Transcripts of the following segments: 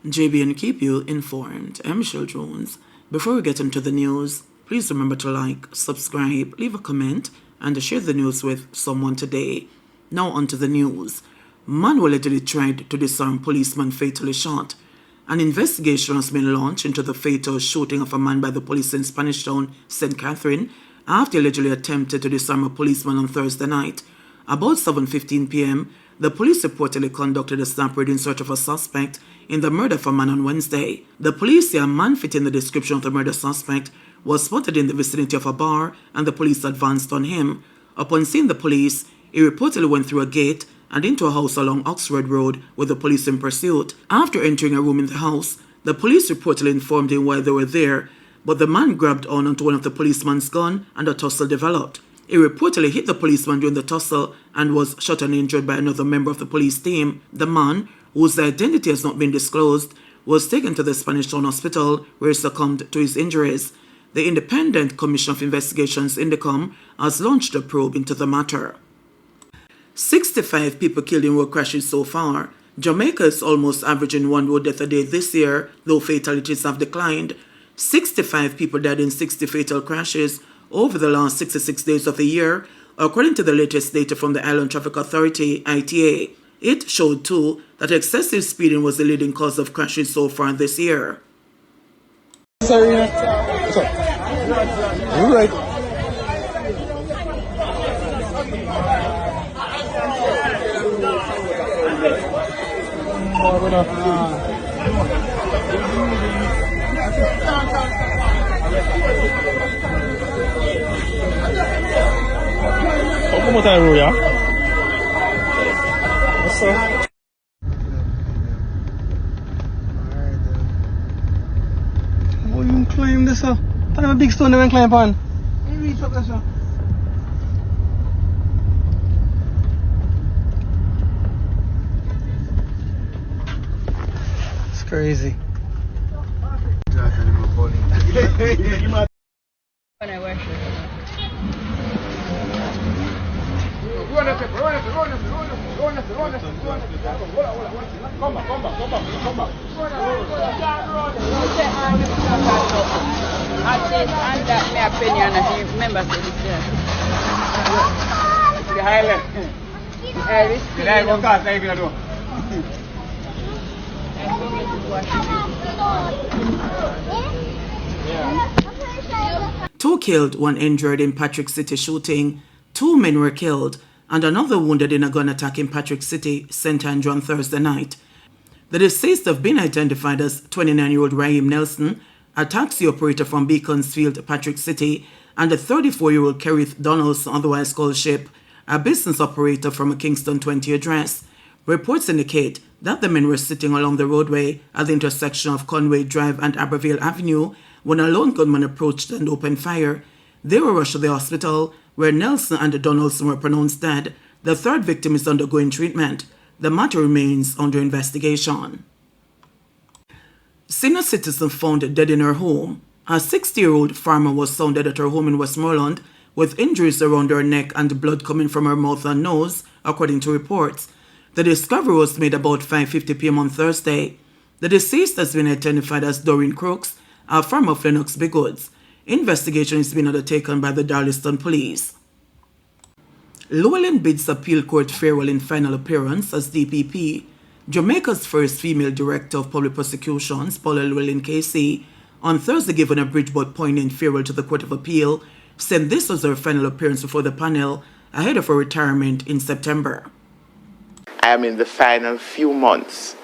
JBNN keep you informed. I'm Michelle Jones. Before we get into the news, please remember to like, subscribe, leave a comment, and share the news with someone today. Now onto the news. Man who allegedly tried to disarm policeman fatally shot. An investigation has been launched into the fatal shooting of a man by the police in Spanish Town, St. Catherine, after he allegedly attempted to disarm a policeman on Thursday night. About 7:15 p.m., the police reportedly conducted a snap raid in search of a suspect in the murder of a man on Wednesday. The police say a man fitting the description of the murder suspect was spotted in the vicinity of a bar, and the police advanced on him. Upon seeing the police, he reportedly went through a gate and into a house along Oxford Road with the police in pursuit. After entering a room in the house, the police reportedly informed him why they were there, but the man grabbed onto one of the policeman's gun and a tussle developed. He reportedly hit the policeman during the tussle and was shot and injured by another member of the police team. The man, whose identity has not been disclosed, was taken to the Spanish Town Hospital where he succumbed to his injuries. The Independent Commission of Investigations, INDECOM, has launched a probe into the matter. 65 people killed in road crashes so far. Jamaica is almost averaging one road death a day this year, though fatalities have declined. 65 people died in 60 fatal crashes over the last 66 days of the year, according to the latest data from the Island Traffic Authority, ITA. It showed, too, that excessive speeding was the leading cause of crashes so far this year. Sorry, what's up? You're right. ¿Cómo está el ruido? What's up? How you climb this up? I have a big stone to climb on. You reach up this up. It's crazy. Two killed, one injured in Patrick City shooting. 2 men were killed and another wounded in a gun attack in Patrick City, St. Andrew on Thursday night. The deceased have been identified as 29-year-old Raheem Nelson, a taxi operator from Beaconsfield, Patrick City, and a 34-year-old Kerith Donaldson, otherwise called Ship, a business operator from a Kingston 20 address. Reports indicate that the men were sitting along the roadway at the intersection of Conway Drive and Aberville Avenue when a lone gunman approached and opened fire. They were rushed to the hospital, where Nelson and Donaldson were pronounced dead. The third victim is undergoing treatment. The matter remains under investigation. Senior citizen found dead in her home. A 60-year-old farmer was found dead at her home in Westmoreland with injuries around her neck and blood coming from her mouth and nose, according to reports. The discovery was made about 5:50 p.m. on Thursday. The deceased has been identified as Doreen Crooks, a farmer of Lennox Big Woods. Investigation is being undertaken by the Darlington Police. Llewellyn bids appeal court farewell in final appearance as DPP. Jamaica's first female director of public prosecutions, Paula Llewellyn KC, on Thursday gave an abridged but poignant farewell to the Court of Appeal, saying this was her final appearance before the panel ahead of her retirement in September. I am in the final few months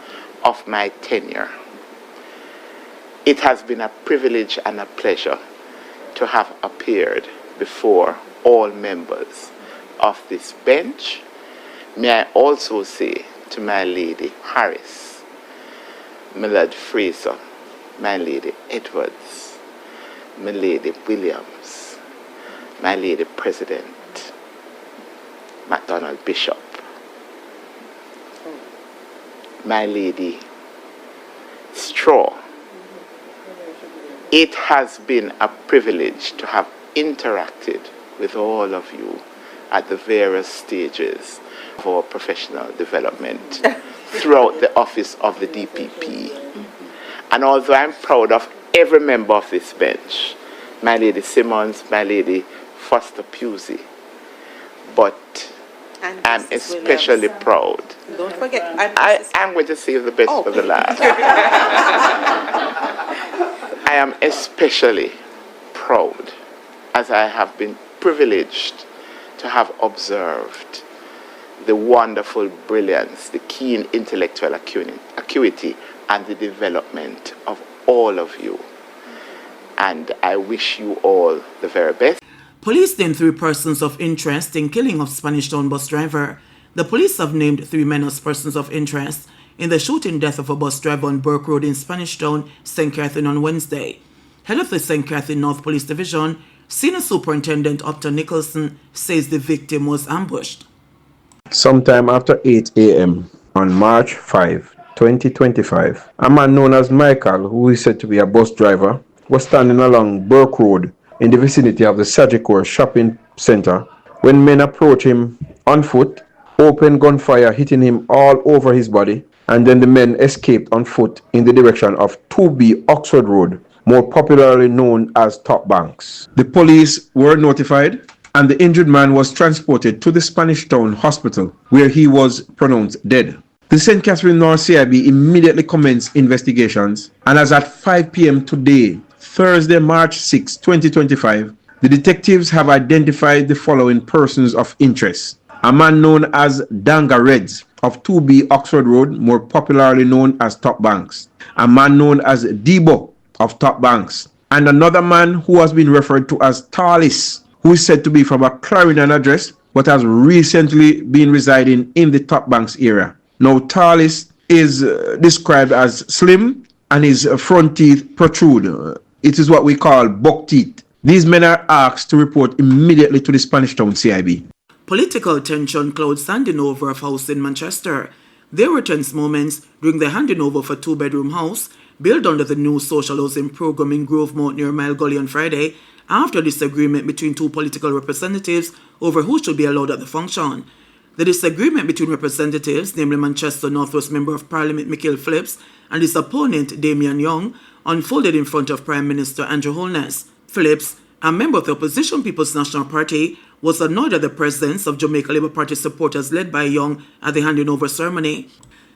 of my tenure. It has been a privilege and a pleasure to have appeared before all members of this bench. May I also say to my Lady Harris, my Lord Fraser, my Lady Edwards, my Lady Williams, my Lady President, MacDonald Bishop, my Lady Straw. It has been a privilege to have interacted with all of you at the various stages of our professional development throughout the office of the DPP. And although I'm proud of every member of this bench, my Lady Simmons, my Lady Foster Pusey, but I'm especially proud. Don't forget, I'm going to save the best for the last. I am especially proud, as I have been privileged to have observed the wonderful brilliance, the keen intellectual acuity, and the development of all of you. And I wish you all the very best. Police named 3 persons of interest in killing of Spanish Town bus driver. The police have named 3 men as persons of interest in the shooting death of a bus driver on Burke Road in Spanish Town, St. Catherine on Wednesday. Head of the St. Catherine North Police Division, Senior Superintendent Upton Nicholson, says the victim was ambushed. Sometime after 8 a.m. on March 5, 2025, a man known as Michael, who is said to be a bus driver, was standing along Burke Road in the vicinity of the Sagicor shopping center when men approached him on foot, opened gunfire hitting him all over his body, and then the men escaped on foot in the direction of 2B Oxford Road, more popularly known as Top Banks. The police were notified and the injured man was transported to the Spanish Town Hospital where he was pronounced dead. The St. Catherine North CIB immediately commenced investigations, and as at 5 p.m. today, Thursday, March 6, 2025, the detectives have identified the following persons of interest. A man known as Danga Reds of 2B Oxford Road, more popularly known as Top Banks. A man known as Debo of Top Banks. And another man who has been referred to as Talis, who is said to be from a Clarendon address, but has recently been residing in the Top Banks area. Now, Talis is described as slim and his front teeth protrude. It is what we call buck teeth. These men are asked to report immediately to the Spanish Town CIB. Political tension clouds handing over of house in Manchester. There were tense moments during the handing over of a 2-bedroom house built under the new social housing program in Grovemount near Mile Gully on Friday after disagreement between 2 political representatives over who should be allowed at the function. The disagreement between representatives, namely Manchester North West Member of Parliament Michael Phillips and his opponent Damian Young, unfolded in front of Prime Minister Andrew Holness. Phillips, a member of the opposition People's National Party, was annoyed at the presence of Jamaica Labour Party supporters led by Young at the handing over ceremony.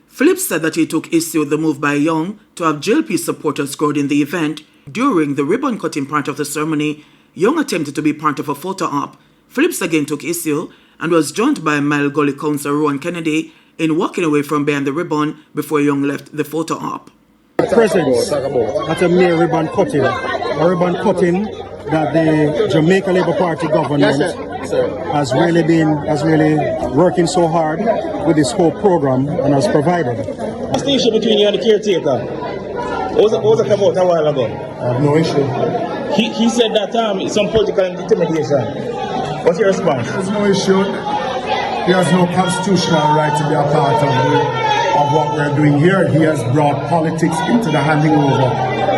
Phillips said that he took issue with the move by Young to have JLP supporters crowd in the event. During the ribbon cutting part of the ceremony, Young attempted to be part of a photo op. Phillips again took issue and was joined by Mile Gully Councillor Rowan Kennedy in walking away from behind the ribbon before Young left the photo op. Presence at a mere ribbon cutting that the Jamaica Labour Party government has really working so hard with this whole program and has provided. What's the issue between you and the caretaker? What was it about a while ago? I have no issue. He said that it's some political intimidation. What's your response? There's no issue. He has no constitutional right to be a part of what we're doing here. He has brought politics into the handing over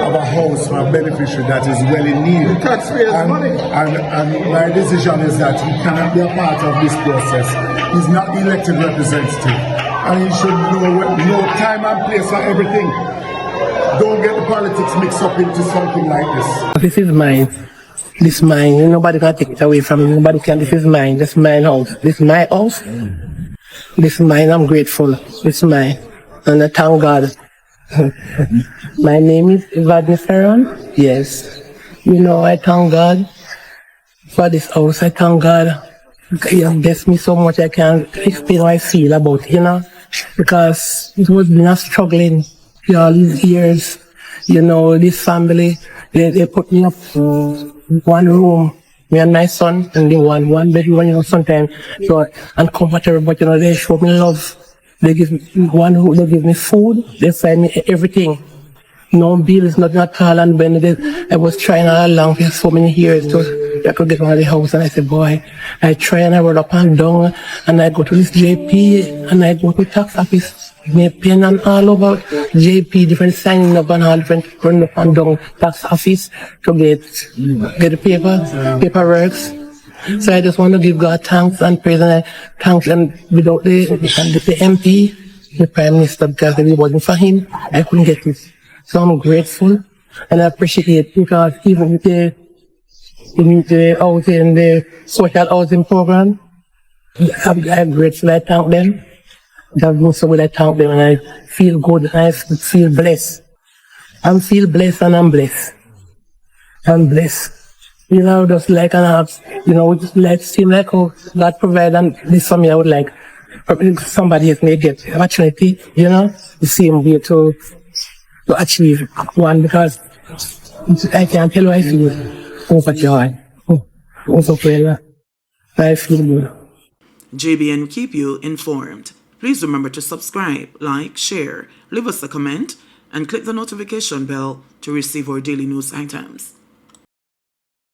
of a house for a beneficiary that is well in need. The taxpayers' money. And my decision is that he cannot be a part of this process. He's not the elected representative. And he should know time and place for everything. Don't get the politics mixed up into something like this. This is mine. This mine. Nobody can take it away from me. Nobody can. This is mine. This is my house. This is my house. This is mine. I'm grateful. This is mine. And I thank God. My name is Evadne Ferron. Yes. I thank God for this house. I thank God. He has blessed me so much I can't explain how I feel about it, because it was been a struggling for all these years. This family, they put me up one room, me and my son, and they one bedroom, sometimes. So uncomfortable, but they show me love. They give me they give me food, they find me everything. No bills, nothing at all. And when I was trying all along for so many years I could get out of the house, and I said, boy, I try and I roll up and down, and I go to this JP, and I go to tax office, me pen and all over JP, different signing up and all different run up and down tax office to get the paperworks. So I just want to give God thanks and praise, and thanks, and without the MP, the Prime Minister, because if it wasn't for him, I couldn't get it. So I'm grateful and I appreciate it because even with the housing, the social housing program, I'm grateful. I thank them. That's also what I thank them and I feel good. I feel blessed. I feel blessed and I'm blessed. I'm blessed. You know, just like an apps, you know, it just like seem like how God provide and this for me I would like somebody else may get opportunity, you know, the same way to achieve one because I can't tell you I feel overjoyed. Overwhelmed. I feel good. JBN keep you informed. Please remember to subscribe, like, share, leave us a comment, and click the notification bell to receive our daily news items.